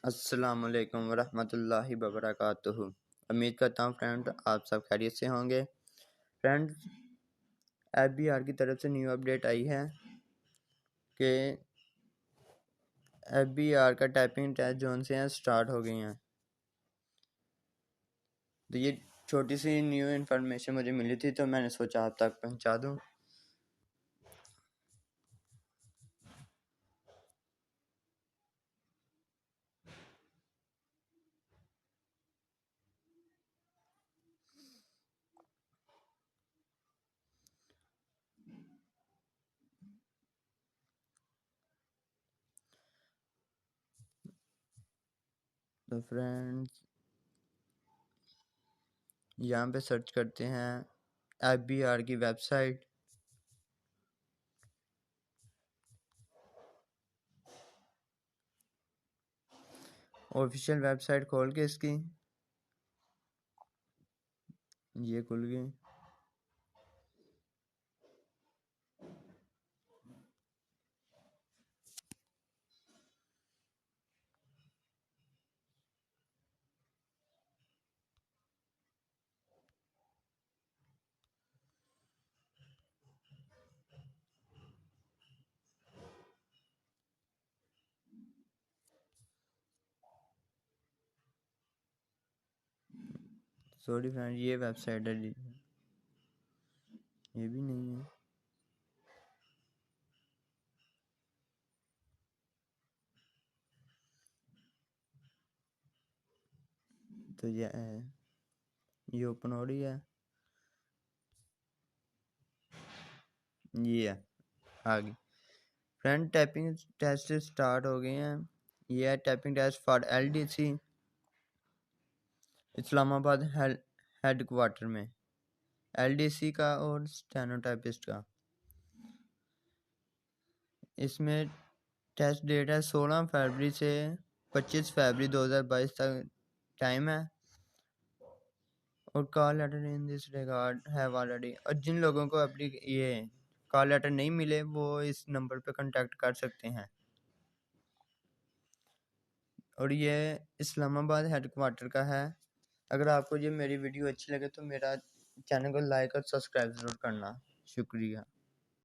अस्सलामुअलैकुम वरहमतुल्लाहि वबरकातुहू। उम्मीद करता हूँ फ्रेंड आप सब खैरियत से होंगे। फ्रेंड FBR की तरफ से न्यू अपडेट आई है कि FBR का टाइपिंग टेस्ट जोन से हैं स्टार्ट हो गई हैं। तो ये छोटी सी न्यू इन्फॉर्मेशन मुझे मिली थी तो मैंने सोचा आप तक पहुँचा दूँ। तो फ्रेंड्स यहाँ पे सर्च करते हैं FBR की वेबसाइट। ऑफिशियल वेबसाइट खोल के इसकी ये खुल गई। सॉरी फ्रेंड ये वेबसाइट है, ये भी नहीं है। तो ये ओपन हो रही है, ये है आ गई। फ्रेंड टाइपिंग टेस्ट स्टार्ट हो गए हैं। ये है typing test for LDC Islamabad head quarter में, LDC का और स्टेनोटाइपिस्ट का। इसमें टेस्ट डेट है 16 फरवरी से 25 फरवरी 2022 तक टाइम है। और call letter in this regard have already, और जिन लोगों को अपनी ये कॉल लेटर नहीं मिले वो इस नंबर पे कांटेक्ट कर सकते हैं। और ये इस्लामाबाद हेड क्वार्टर का है। अगर आपको ये मेरी वीडियो अच्छी लगे तो मेरा चैनल को लाइक और सब्सक्राइब ज़रूर करना। शुक्रिया।